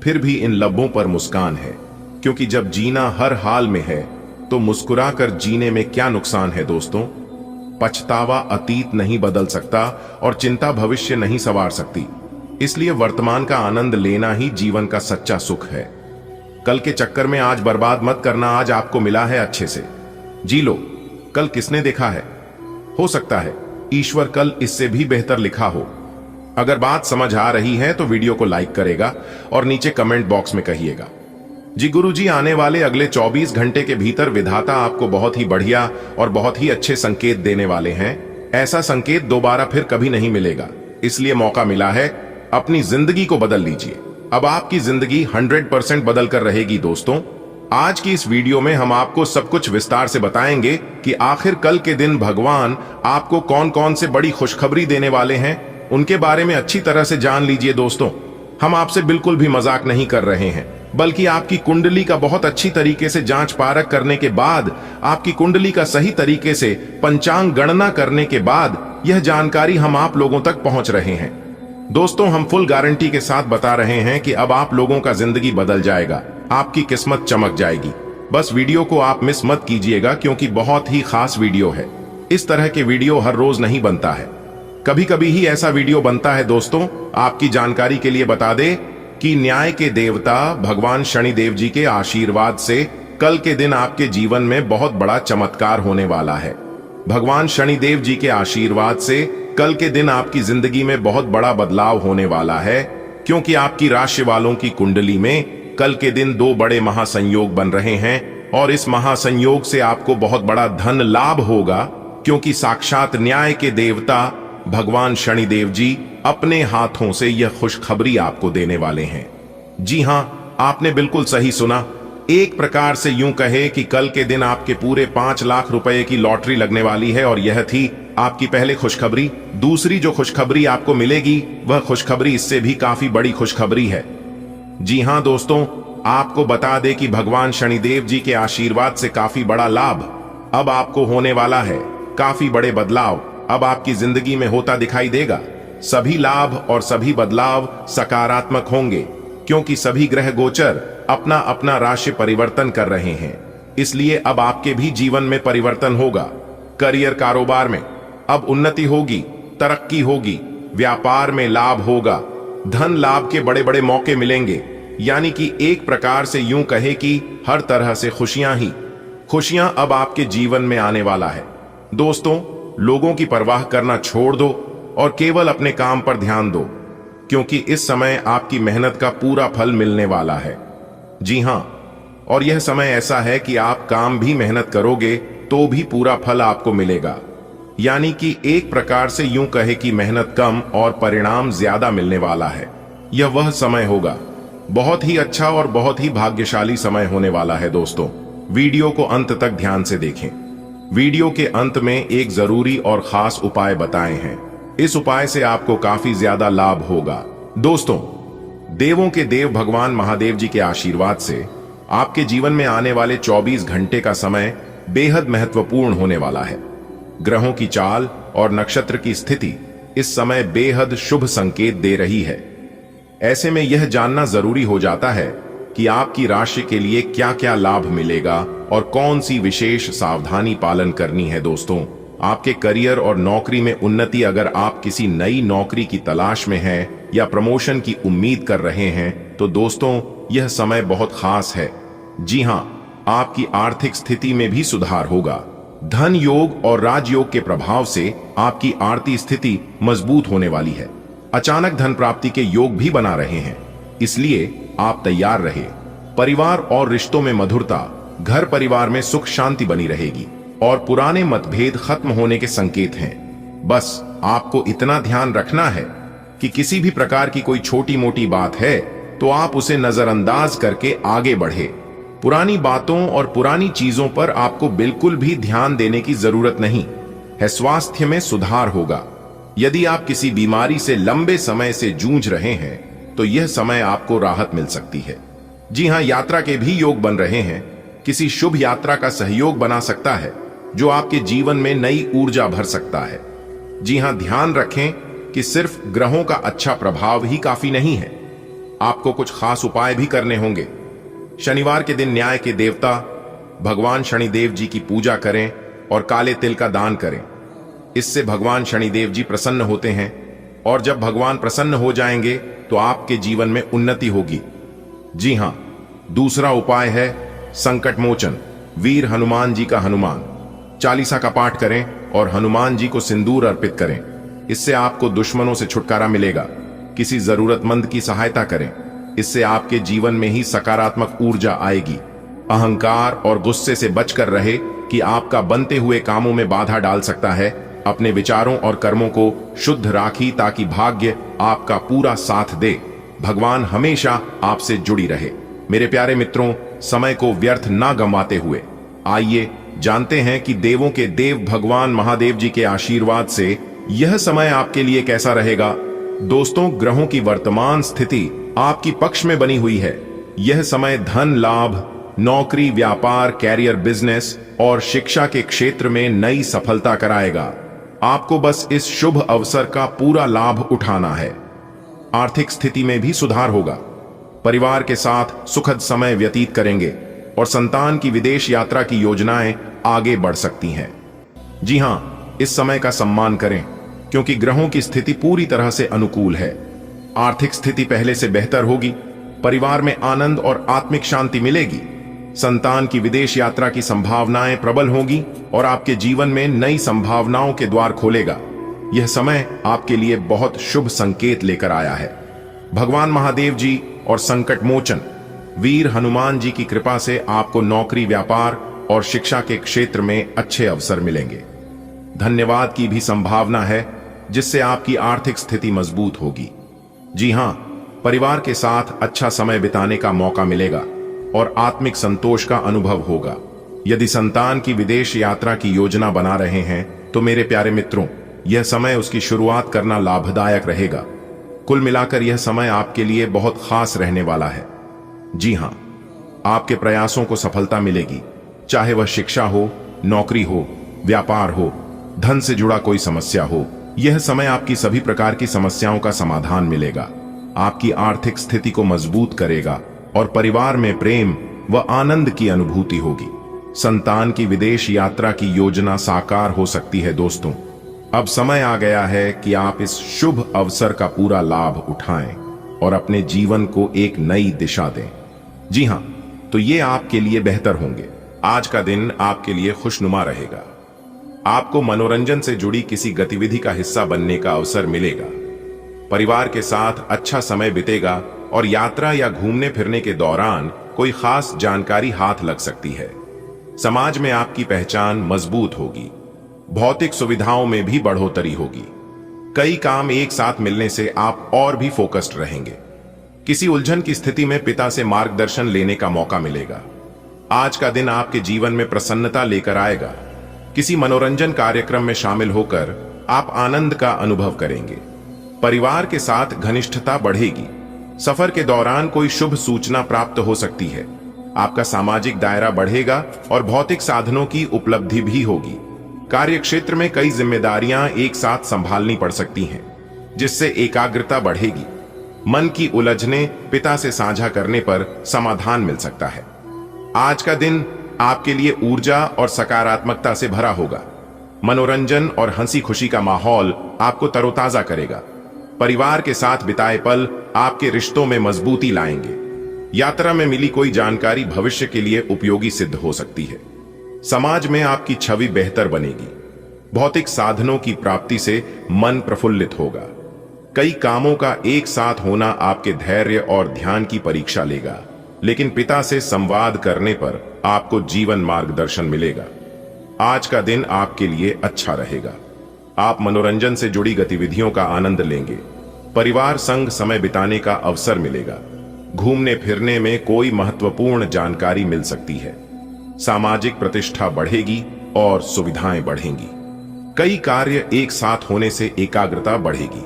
फिर भी इन लबों पर मुस्कान है, क्योंकि जब जीना हर हाल में है तो मुस्कुरा कर जीने में क्या नुकसान है दोस्तों। पछतावा अतीत नहीं बदल सकता और चिंता भविष्य नहीं संवार सकती। इसलिए वर्तमान का आनंद लेना ही जीवन का सच्चा सुख है। कल के चक्कर में आज बर्बाद मत करना। आज आपको मिला है, अच्छे से जी लो। कल किसने देखा है, हो सकता है ईश्वर कल इससे भी बेहतर लिखा हो। अगर बात समझ आ रही है तो वीडियो को लाइक करेगा और नीचे कमेंट बॉक्स में कहिएगा। जी गुरुजी, आने वाले अगले 24 घंटे के भीतर विधाता आपको बहुत ही बढ़िया और बहुत ही अच्छे संकेत देने वाले हैं। ऐसा संकेत दोबारा फिर कभी नहीं मिलेगा, इसलिए मौका मिला है, अपनी जिंदगी को बदल लीजिए। अब आपकी जिंदगी 100% बदल कर रहेगी दोस्तों। आज की इस वीडियो में हम आपको सब कुछ विस्तार से बताएंगे कि आखिर कल के दिन भगवान आपको कौन कौन से बड़ी खुशखबरी देने वाले हैं, उनके बारे में अच्छी तरह से जान लीजिए दोस्तों। हम आपसे बिल्कुल भी मजाक नहीं कर रहे हैं, बल्कि आपकी कुंडली का बहुत अच्छी तरीके से जांच पारख करने के बाद, आपकी कुंडली का सही तरीके से पंचांग गणना करने के बाद यह जानकारी हम आप लोगों तक पहुंच रहे हैं। दोस्तों, हम फुल गारंटी के साथ बता रहे हैं कि अब आप लोगों का जिंदगी बदल जाएगा, आपकी किस्मत चमक जाएगी। बस वीडियो को आप मिस मत कीजिएगा, क्योंकि बहुत ही खास वीडियो है। इस तरह के वीडियो हर रोज नहीं बनता है, कभी कभी ही ऐसा वीडियो बनता है दोस्तों। आपकी जानकारी के लिए बता दें कि न्याय के देवता भगवान शनिदेव जी के आशीर्वाद से कल के दिन आपके जीवन में बहुत बड़ा चमत्कार होने वाला है। भगवान शनिदेव जी के आशीर्वाद से कल के दिन आपकी जिंदगी में बहुत बड़ा बदलाव होने वाला है, क्योंकि आपकी राशि वालों की कुंडली में कल के दिन 2 बड़े महासंयोग बन रहे हैं, और इस महासंयोग से आपको बहुत बड़ा धन लाभ होगा, क्योंकि साक्षात न्याय के देवता भगवान शनिदेव जी अपने हाथों से यह खुशखबरी आपको देने वाले हैं। जी हां, आपने बिल्कुल सही सुना। एक प्रकार से यूं कहे कि कल के दिन आपके पूरे 5 लाख रुपए की लॉटरी लगने वाली है, और यह थी आपकी पहले खुशखबरी। दूसरी जो खुशखबरी आपको मिलेगी वह खुशखबरी इससे भी काफी बड़ी खुशखबरी है। जी हां दोस्तों, आपको बता दें कि भगवान शनिदेव जी के आशीर्वाद से काफी बड़ा लाभ अब आपको होने वाला है। काफी बड़े बदलाव अब आपकी जिंदगी में होता दिखाई देगा। सभी लाभ और सभी बदलाव सकारात्मक होंगे, क्योंकि सभी ग्रह गोचर अपना अपना राशि परिवर्तन कर रहे हैं। इसलिए अब आपके भी जीवन में परिवर्तन होगा। करियर कारोबार में अब उन्नति होगी, तरक्की होगी, व्यापार में लाभ होगा, धन लाभ के बड़े बड़े मौके मिलेंगे। यानी कि एक प्रकार से यूं कहे कि हर तरह से खुशियां ही खुशियां अब आपके जीवन में आने वाला है। दोस्तों, लोगों की परवाह करना छोड़ दो और केवल अपने काम पर ध्यान दो, क्योंकि इस समय आपकी मेहनत का पूरा फल मिलने वाला है। जी हां, और यह समय ऐसा है कि आप काम भी मेहनत करोगे तो भी पूरा फल आपको मिलेगा। यानी कि एक प्रकार से यूं कहे कि मेहनत कम और परिणाम ज्यादा मिलने वाला है। यह वह समय होगा, बहुत ही अच्छा और बहुत ही भाग्यशाली समय होने वाला है। दोस्तों, वीडियो को अंत तक ध्यान से देखें। वीडियो के अंत में एक जरूरी और खास उपाय बताए हैं। इस उपाय से आपको काफी ज्यादा लाभ होगा। दोस्तों, देवों के देव भगवान महादेव जी के आशीर्वाद से आपके जीवन में आने वाले 24 घंटे का समय बेहद महत्वपूर्ण होने वाला है। ग्रहों की चाल और नक्षत्र की स्थिति इस समय बेहद शुभ संकेत दे रही है। ऐसे में यह जानना जरूरी हो जाता है कि आपकी राशि के लिए क्या क्या लाभ मिलेगा और कौन सी विशेष सावधानी पालन करनी है। दोस्तों, आपके करियर और नौकरी में उन्नति, अगर आप किसी नई नौकरी की तलाश में हैं या प्रमोशन की उम्मीद कर रहे हैं, तो दोस्तों यह समय बहुत खास है। जी हां, आपकी आर्थिक स्थिति में भी सुधार होगा। धन योग और राजयोग के प्रभाव से आपकी आर्थिक स्थिति मजबूत होने वाली है। अचानक धन प्राप्ति के योग भी बना रहे हैं, इसलिए आप तैयार रहे। परिवार और रिश्तों में मधुरता, घर परिवार में सुख शांति बनी रहेगी और पुराने मतभेद खत्म होने के संकेत हैं। बस आपको इतना ध्यान रखना है कि किसी भी प्रकार की कोई छोटी मोटी बात है तो आप उसे नजरअंदाज करके आगे बढ़े। पुरानी बातों और पुरानी चीजों पर आपको बिल्कुल भी ध्यान देने की जरूरत नहीं है। स्वास्थ्य में सुधार होगा। यदि आप किसी बीमारी से लंबे समय से जूझ रहे हैं तो यह समय आपको राहत मिल सकती है। जी हां, यात्रा के भी योग बन रहे हैं। किसी शुभ यात्रा का सहयोग बना सकता है जो आपके जीवन में नई ऊर्जा भर सकता है। जी हां, ध्यान रखें कि सिर्फ ग्रहों का अच्छा प्रभाव ही काफी नहीं है, आपको कुछ खास उपाय भी करने होंगे। शनिवार के दिन न्याय के देवता भगवान शनिदेव जी की पूजा करें और काले तिल का दान करें। इससे भगवान शनिदेव जी प्रसन्न होते हैं और जब भगवान प्रसन्न हो जाएंगे तो आपके जीवन में उन्नति होगी। जी हां, दूसरा उपाय है संकट मोचन वीर हनुमान जी का हनुमान चालीसा का पाठ करें और हनुमान जी को सिंदूर अर्पित करें। इससे आपको दुश्मनों से छुटकारा मिलेगा। किसी जरूरतमंद की सहायता करें, इससे आपके जीवन में ही सकारात्मक ऊर्जा आएगी। अहंकार और गुस्से से बचकर रहे कि आपका बनते हुए कामों में बाधा डाल सकता है। अपने विचारों और कर्मों को शुद्ध राखी ताकि भाग्य आपका पूरा साथ दे। भगवान हमेशा आपसे जुड़ी रहे। मेरे प्यारे मित्रों, समय को व्यर्थ ना गंवाते हुए आइए जानते हैं कि देवों के देव भगवान महादेव जी के आशीर्वाद से यह समय आपके लिए कैसा रहेगा। दोस्तों, ग्रहों की वर्तमान स्थिति आपकी पक्ष में बनी हुई है। यह समय धन लाभ, नौकरी, व्यापार, कैरियर, बिजनेस और शिक्षा के क्षेत्र में नई सफलता कराएगा। आपको बस इस शुभ अवसर का पूरा लाभ उठाना है। आर्थिक स्थिति में भी सुधार होगा। परिवार के साथ सुखद समय व्यतीत करेंगे और संतान की विदेश यात्रा की योजनाएं आगे बढ़ सकती हैं। जी हां, इस समय का सम्मान करें क्योंकि ग्रहों की स्थिति पूरी तरह से अनुकूल है। आर्थिक स्थिति पहले से बेहतर होगी। परिवार में आनंद और आत्मिक शांति मिलेगी। संतान की विदेश यात्रा की संभावनाएं प्रबल होगी और आपके जीवन में नई संभावनाओं के द्वार खोलेगा। यह समय आपके लिए बहुत शुभ संकेत लेकर आया है। भगवान महादेव जी और संकट मोचन वीर हनुमान जी की कृपा से आपको नौकरी, व्यापार और शिक्षा के क्षेत्र में अच्छे अवसर मिलेंगे। धन्यवाद की भी संभावना है जिससे आपकी आर्थिक स्थिति मजबूत होगी। जी हां, परिवार के साथ अच्छा समय बिताने का मौका मिलेगा और आत्मिक संतोष का अनुभव होगा। यदि संतान की विदेश यात्रा की योजना बना रहे हैं तो मेरे प्यारे मित्रों, यह समय उसकी शुरुआत करना लाभदायक रहेगा। कुल मिलाकर यह समय आपके लिए बहुत खास रहने वाला है। जी हां, आपके प्रयासों को सफलता मिलेगी, चाहे वह शिक्षा हो, नौकरी हो, व्यापार हो, धन से जुड़ा कोई समस्या हो। यह समय आपकी सभी प्रकार की समस्याओं का समाधान मिलेगा, आपकी आर्थिक स्थिति को मजबूत करेगा और परिवार में प्रेम व आनंद की अनुभूति होगी। संतान की विदेश यात्रा की योजना साकार हो सकती है। दोस्तों, अब समय आ गया है कि आप इस शुभ अवसर का पूरा लाभ उठाएं और अपने जीवन को एक नई दिशा दें। जी हां, तो ये आपके लिए बेहतर होंगे। आज का दिन आपके लिए खुशनुमा रहेगा। आपको मनोरंजन से जुड़ी किसी गतिविधि का हिस्सा बनने का अवसर मिलेगा। परिवार के साथ अच्छा समय बीतेगा और यात्रा या घूमने फिरने के दौरान कोई खास जानकारी हाथ लग सकती है। समाज में आपकी पहचान मजबूत होगी। भौतिक सुविधाओं में भी बढ़ोतरी होगी। कई काम एक साथ मिलने से आप और भी फोकस्ड रहेंगे। किसी उलझन की स्थिति में पिता से मार्गदर्शन लेने का मौका मिलेगा। आज का दिन आपके जीवन में प्रसन्नता लेकर आएगा। किसी मनोरंजन कार्यक्रम में शामिल होकर आप आनंद का अनुभव करेंगे। परिवार के साथ घनिष्ठता बढ़ेगी। सफर के दौरान कोई शुभ सूचना प्राप्त हो सकती है। आपका सामाजिक दायरा बढ़ेगा और भौतिक साधनों की उपलब्धि भी होगी। कार्य क्षेत्र में कई जिम्मेदारियां एक साथ संभालनी पड़ सकती हैं, जिससे एकाग्रता बढ़ेगी। मन की उलझने पिता से साझा करने पर समाधान मिल सकता है। आज का दिन आपके लिए ऊर्जा और सकारात्मकता से भरा होगा। मनोरंजन और हंसी खुशी का माहौल आपको तरोताजा करेगा। परिवार के साथ बिताए पल आपके रिश्तों में मजबूती लाएंगे। यात्रा में मिली कोई जानकारी भविष्य के लिए उपयोगी सिद्ध हो सकती है। समाज में आपकी छवि बेहतर बनेगी। भौतिक साधनों की प्राप्ति से मन प्रफुल्लित होगा। कई कामों का एक साथ होना आपके धैर्य और ध्यान की परीक्षा लेगा, लेकिन पिता से संवाद करने पर आपको जीवन मार्गदर्शन मिलेगा। आज का दिन आपके लिए अच्छा रहेगा। आप मनोरंजन से जुड़ी गतिविधियों का आनंद लेंगे। परिवार संग समय बिताने का अवसर मिलेगा। घूमने फिरने में कोई महत्वपूर्ण जानकारी मिल सकती है। सामाजिक प्रतिष्ठा बढ़ेगी और सुविधाएं बढ़ेंगी। कई कार्य एक साथ होने से एकाग्रता बढ़ेगी।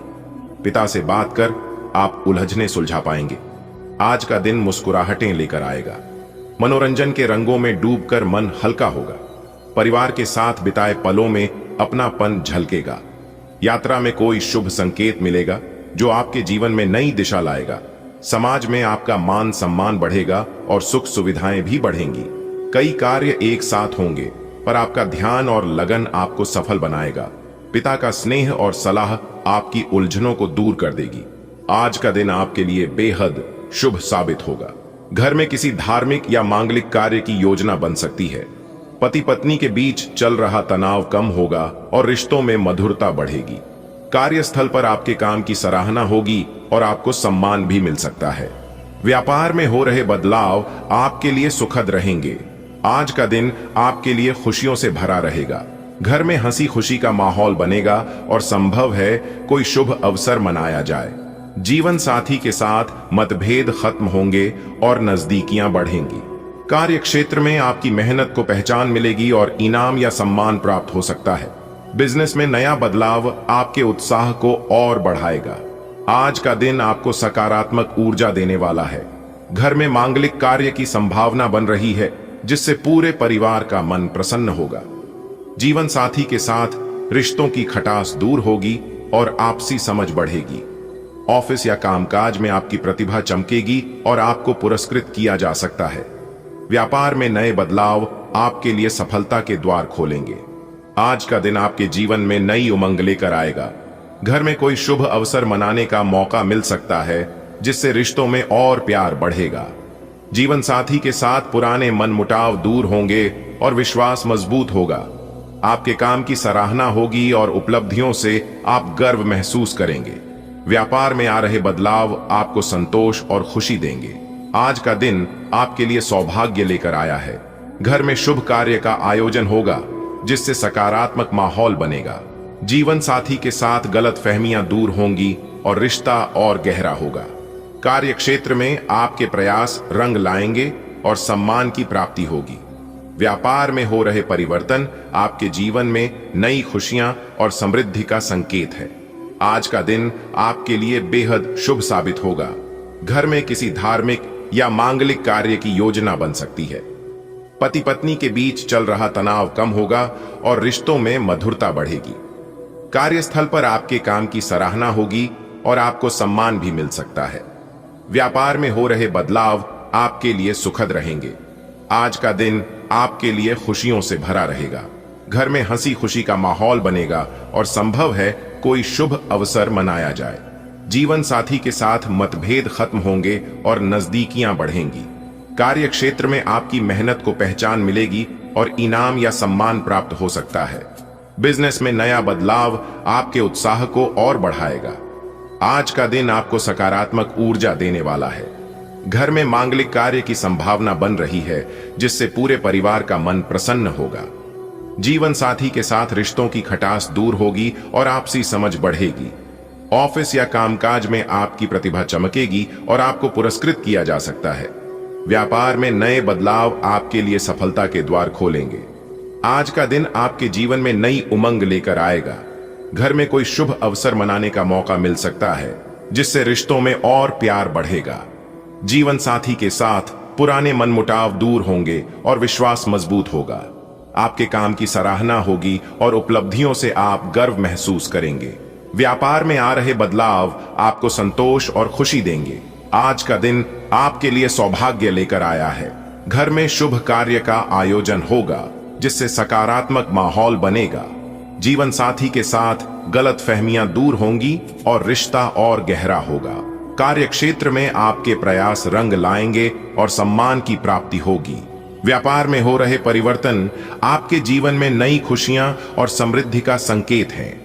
पिता से बात कर आप उलझने सुलझा पाएंगे। आज का दिन मुस्कुराहटें लेकर आएगा। मनोरंजन के रंगों में डूबकर मन हल्का होगा। परिवार के साथ बिताए पलों में अपनापन झलकेगा। यात्रा में कोई शुभ संकेत मिलेगा जो आपके जीवन में नई दिशा लाएगा। समाज में आपका मान सम्मान बढ़ेगा और सुख सुविधाएं भी बढ़ेंगी। कई कार्य एक साथ होंगे, पर आपका ध्यान और लगन आपको सफल बनाएगा। पिता का स्नेह और सलाह आपकी उलझनों को दूर कर देगी। आज का दिन आपके लिए बेहद शुभ साबित होगा। घर में किसी धार्मिक या मांगलिक कार्य की योजना बन सकती है। पति पत्नी के बीच चल रहा तनाव कम होगा और रिश्तों में मधुरता बढ़ेगी। कार्यस्थल पर आपके काम की सराहना होगी और आपको सम्मान भी मिल सकता है। व्यापार में हो रहे बदलाव आपके लिए सुखद रहेंगे। आज का दिन आपके लिए खुशियों से भरा रहेगा। घर में हंसी खुशी का माहौल बनेगा और संभव है कोई शुभ अवसर मनाया जाए। जीवन साथी के साथ मतभेद खत्म होंगे और नजदीकियां बढ़ेंगी। कार्य क्षेत्र में आपकी मेहनत को पहचान मिलेगी और इनाम या सम्मान प्राप्त हो सकता है। बिजनेस में नया बदलाव आपके उत्साह को और बढ़ाएगा। आज का दिन आपको सकारात्मक ऊर्जा देने वाला है। घर में मांगलिक कार्य की संभावना बन रही है, जिससे पूरे परिवार का मन प्रसन्न होगा। जीवन साथी के साथ रिश्तों की खटास दूर होगी और आपसी समझ बढ़ेगी। ऑफिस या कामकाज में आपकी प्रतिभा चमकेगी और आपको पुरस्कृत किया जा सकता है। व्यापार में नए बदलाव आपके लिए सफलता के द्वार खोलेंगे। आज का दिन आपके जीवन में नई उमंग लेकर आएगा। घर में कोई शुभ अवसर मनाने का मौका मिल सकता है, जिससे रिश्तों में और प्यार बढ़ेगा। जीवन साथी के साथ पुराने मनमुटाव दूर होंगे और विश्वास मजबूत होगा। आपके काम की सराहना होगी और उपलब्धियों से आप गर्व महसूस करेंगे। व्यापार में आ रहे बदलाव आपको संतोष और खुशी देंगे। आज का दिन आपके लिए सौभाग्य लेकर आया है। घर में शुभ कार्य का आयोजन होगा, जिससे सकारात्मक माहौल बनेगा। जीवन साथी के साथ गलतफहमियां दूर होंगी और रिश्ता और गहरा होगा। कार्य क्षेत्र में आपके प्रयास रंग लाएंगे और सम्मान की प्राप्ति होगी। व्यापार में हो रहे परिवर्तन आपके जीवन में नई खुशियां और समृद्धि का संकेत है। आज का दिन आपके लिए बेहद शुभ साबित होगा। घर में किसी धार्मिक या मांगलिक कार्य की योजना बन सकती है। पति पत्नी के बीच चल रहा तनाव कम होगा और रिश्तों में मधुरता बढ़ेगी। कार्यस्थल पर आपके काम की सराहना होगी और आपको सम्मान भी मिल सकता है। व्यापार में हो रहे बदलाव आपके लिए सुखद रहेंगे। आज का दिन आपके लिए खुशियों से भरा रहेगा। घर में हंसी खुशी का माहौल बनेगा और संभव है कोई शुभ अवसर मनाया जाए। जीवन साथी के साथ मतभेद खत्म होंगे और नजदीकियां बढ़ेंगी। कार्य क्षेत्र में आपकी मेहनत को पहचान मिलेगी और इनाम या सम्मान प्राप्त हो सकता है। बिजनेस में नया बदलाव आपके उत्साह को और बढ़ाएगा। आज का दिन आपको सकारात्मक ऊर्जा देने वाला है। घर में मांगलिक कार्य की संभावना बन रही है, जिससे पूरे परिवार का मन प्रसन्न होगा। जीवन साथी के साथ रिश्तों की खटास दूर होगी और आपसी समझ बढ़ेगी। ऑफिस या कामकाज में आपकी प्रतिभा चमकेगी और आपको पुरस्कृत किया जा सकता है। व्यापार में नए बदलाव आपके लिए सफलता के द्वार खोलेंगे। आज का दिन आपके जीवन में नई उमंग लेकर आएगा। घर में कोई शुभ अवसर मनाने का मौका मिल सकता है, जिससे रिश्तों में और प्यार बढ़ेगा। जीवन साथी के साथ पुराने मनमुटाव दूर होंगे और विश्वास मजबूत होगा। आपके काम की सराहना होगी और उपलब्धियों से आप गर्व महसूस करेंगे। व्यापार में आ रहे बदलाव आपको संतोष और खुशी देंगे। आज का दिन आपके लिए सौभाग्य लेकर आया है। घर में शुभ कार्य का आयोजन होगा, जिससे सकारात्मक माहौल बनेगा। जीवन साथी के साथ गलतफहमियां दूर होंगी और रिश्ता और गहरा होगा। कार्य क्षेत्र में आपके प्रयास रंग लाएंगे और सम्मान की प्राप्ति होगी। व्यापार में हो रहे परिवर्तन आपके जीवन में नई खुशियां और समृद्धि का संकेत हैं।